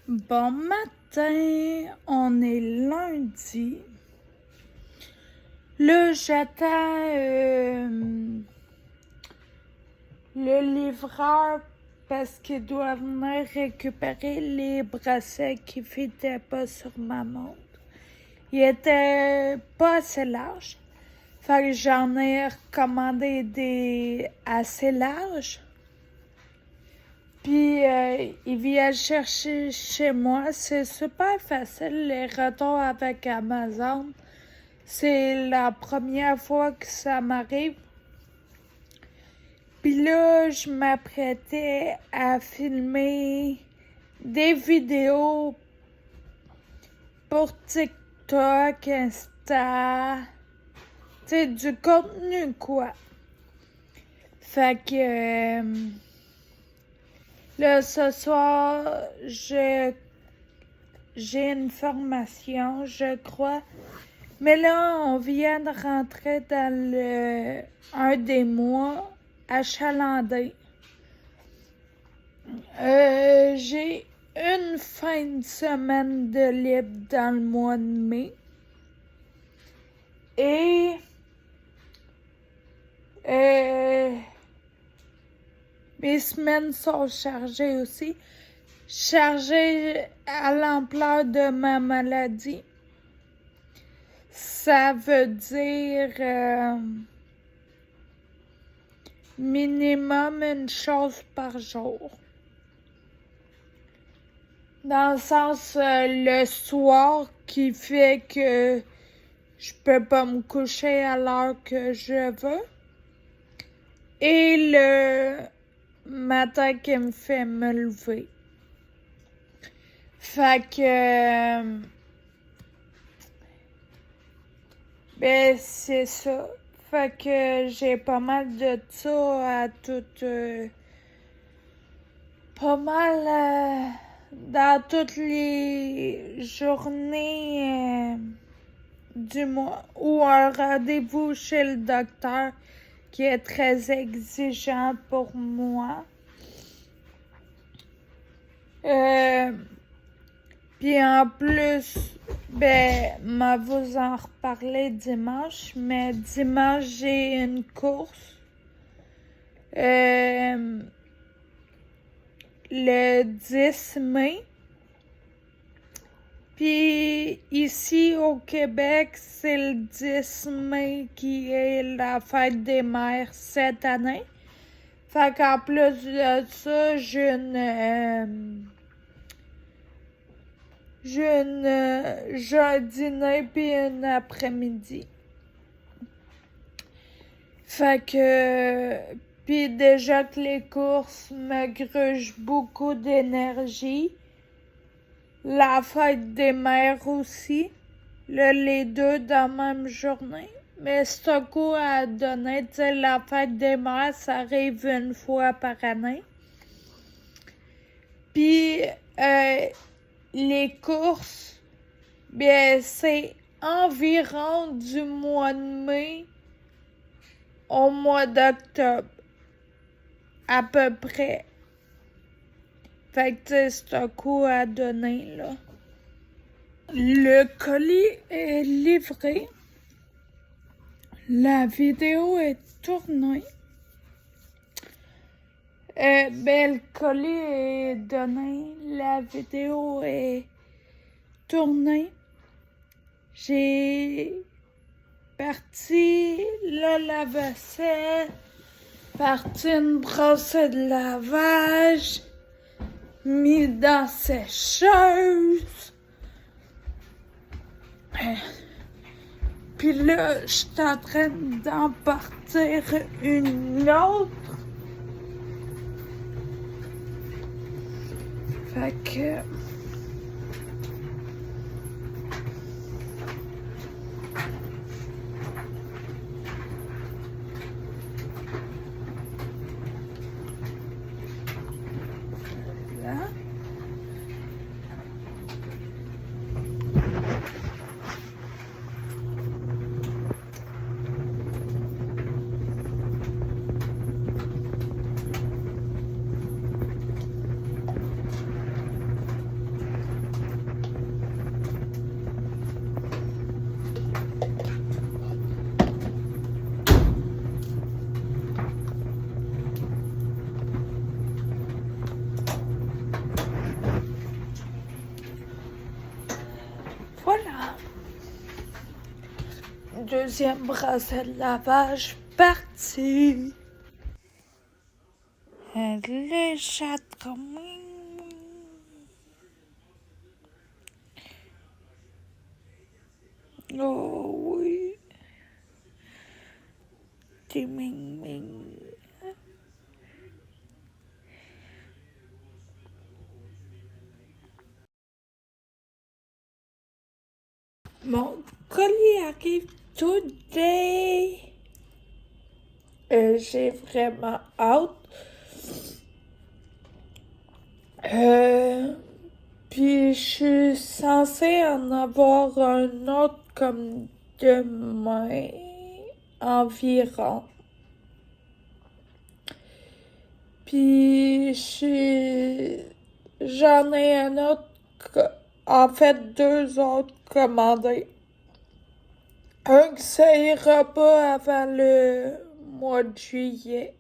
Bon matin, on est lundi. Là, j'attends le livreur parce qu'il doit venir récupérer les bracelets qui ne fitaient pas sur ma montre. Il était pas assez large. Fait que j'en ai recommandé des assez larges. Puis, il vient chercher chez moi. C'est super facile, les retours avec Amazon. C'est la première fois que ça m'arrive. Puis là, je m'apprêtais à filmer des vidéos pour TikTok, Insta, tu sais, du contenu, quoi. Fait que... là, ce soir, j'ai une formation, je crois. Mais là, on vient de rentrer dans un des mois achalandé. J'ai une fin de semaine de libre dans le mois de mai. Et... mes semaines sont chargées aussi. Chargées à l'ampleur de ma maladie. Ça veut dire minimum une chose par jour. Dans le sens, le soir qui fait que je peux pas me coucher à l'heure que je veux. Et le matin qui me fait me lever. Fait que... ben, c'est ça. Fait que j'ai pas mal de ça à toutes... pas mal dans toutes les journées du mois. Ou un rendez-vous chez le docteur qui est très exigeant pour moi. Puis en plus, ben, moi vous en reparler dimanche, mais dimanche j'ai une course. Le 10 mai. Puis ici au Québec, c'est le 10 mai qui est la fête des mères cette année. Fait qu'en plus de ça, j'ai un dîner puis un après-midi. Fait que... puis déjà que les courses me grugent beaucoup d'énergie. La fête des mères aussi. Là, les deux dans la même journée. Mais c'est un coup à donner. Tu sais, la fête des mères, ça arrive une fois par année. Puis, les courses, bien, c'est environ du mois de mai au mois d'octobre. À peu près. Fait que, tu sais, c'est un coup à donner, là. Le colis est livré. La vidéo est tournée. Ben, le colis est donné. La vidéo est tournée. J'ai parti le lave-vaisselle, parti une brosse de lavage, mis dans sécheuse. Puis là, je suis en train d'en partir une autre. Fait que... là. deuxième bracelet de lavage parti. Le château. Oh oui. Timing ming. Mon colis arrive today. J'ai vraiment hâte. Puis je suis censée en avoir un autre comme demain environ. Puis j'en ai un autre, en fait 2 autres commandés. Un que ça ira pas avant le mois de juillet.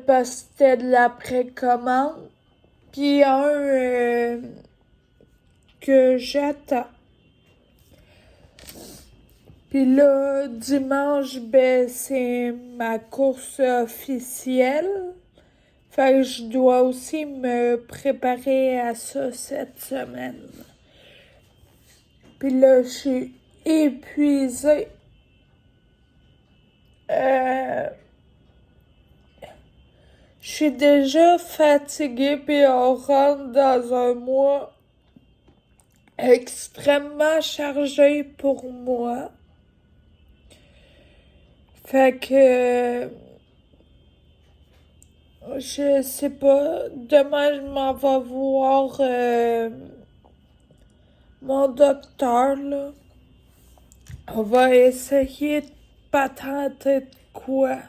Parce que c'était de la précommande. Puis un que j'attends. Puis là, dimanche, ben, c'est ma course officielle. Fait que je dois aussi me préparer à ça cette semaine. Puis là, je suis épuisée. Je suis déjà fatiguée, puis on rentre dans un mois extrêmement chargé pour moi. Fait que je sais pas, demain je m'en vais voir mon docteur là. On va essayer de patenter de quoi.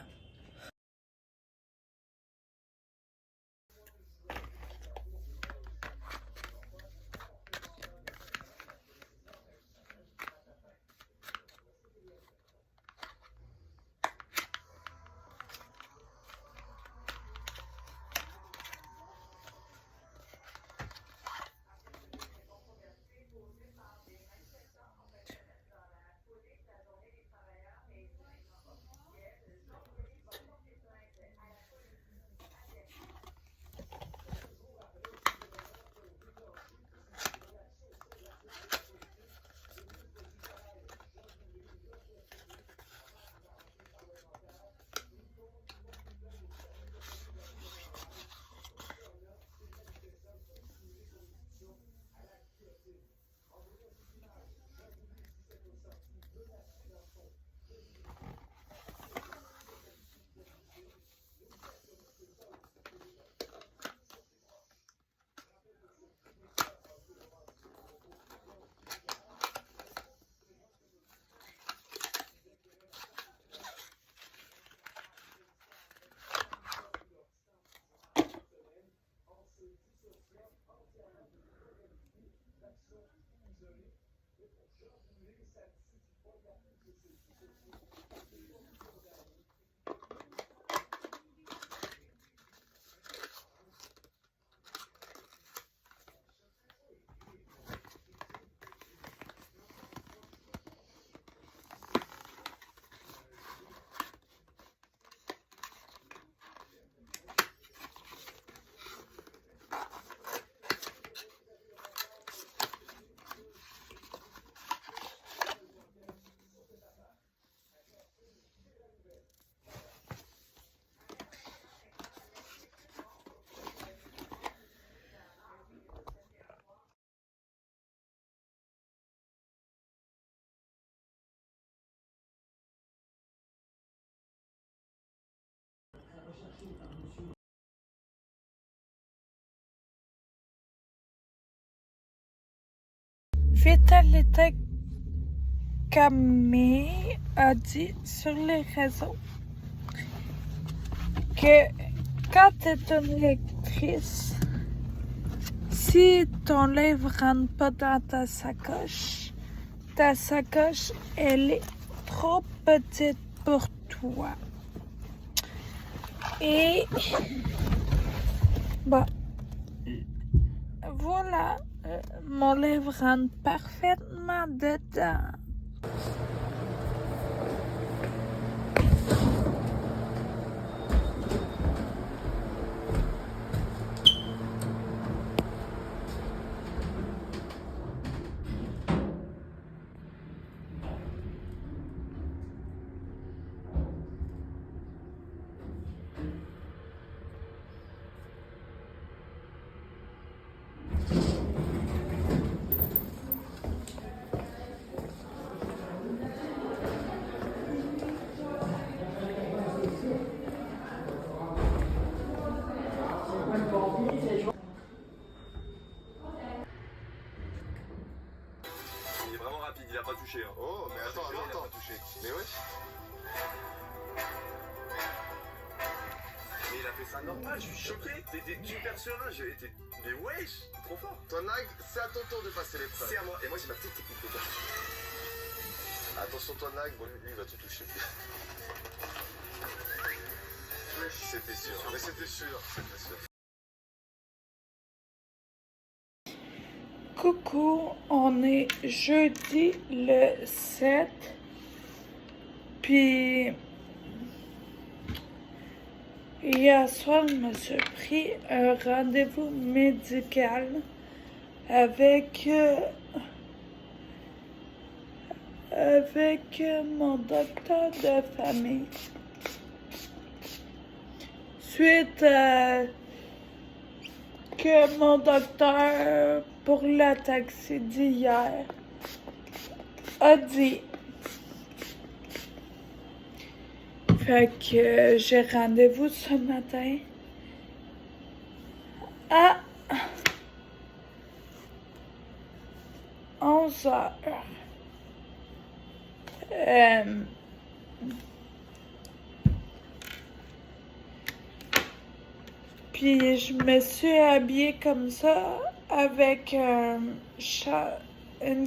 Vitalité Camille a dit sur les réseaux que quand tu es une lectrice, si ton livre rentre pas dans ta sacoche, elle est trop petite pour toi. Et bon, voilà, mon lèvre rentre parfaitement dedans. Il est vraiment rapide, il a pas touché. Hein. Oh, mais attends. Il a pas touché. Mais wesh. Mais il a fait ça normal, je suis choqué. T'étais super serein, j'ai été. Mais wesh, trop fort. Ton Nag, c'est à ton tour de passer l'épreuve. C'est à moi, et moi j'ai ma petite technique de gars. Attention, ton Nag, bon, lui, il va te toucher. Wesh, c'était sûr. Mais c'était sûr. Coucou, on est jeudi le 7, puis hier soir, je me suis pris un rendez-vous médical avec mon docteur de famille. Suite à que mon docteur pour la taxi d'hier a dit. Fait que j'ai rendez-vous ce matin à 11h. Puis je me suis habillée comme ça avec une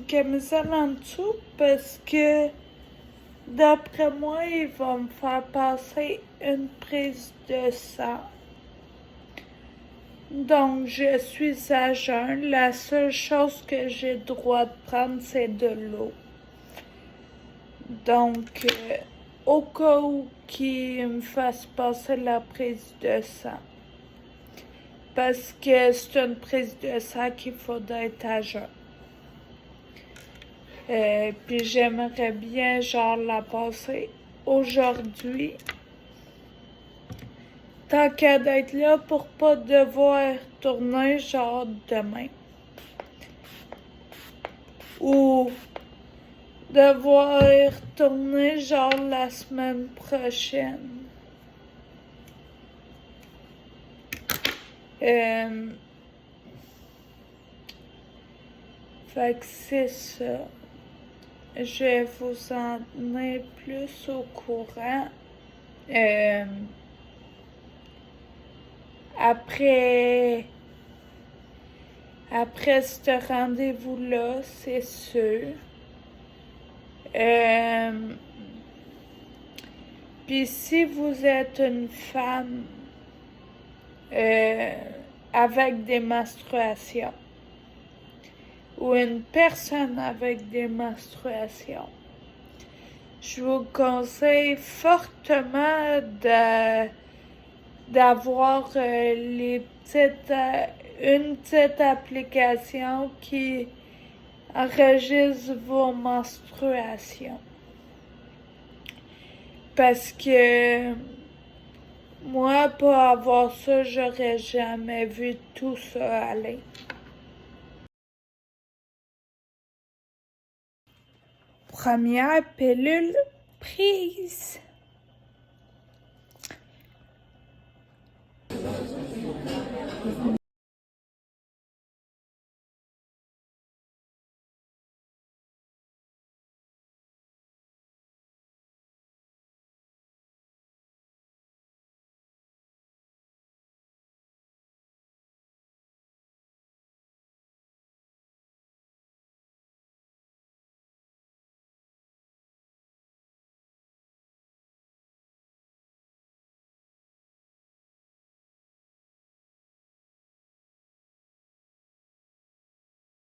camisole en dessous parce que d'après moi, ils vont me faire passer une prise de sang. Donc je suis à jeun. La seule chose que j'ai le droit de prendre, c'est de l'eau. Donc au cas où qu'ils me fassent passer la prise de sang. Parce que c'est une prise de sang qu'il faudrait être à jeun. Puis j'aimerais bien genre la passer aujourd'hui. Tant qu'à d'être là pour pas devoir tourner genre demain. Ou devoir tourner genre la semaine prochaine. Fait que c'est ça. Je vais vous en tenir plus au courant. Après ce rendez-vous-là, c'est sûr. Puis si vous êtes une femme avec des menstruations ou une personne avec des menstruations, je vous conseille fortement d'avoir une petite application qui enregistre vos menstruations. Parce que moi, pour avoir ça, j'aurais jamais vu tout ça aller. Première pilule prise.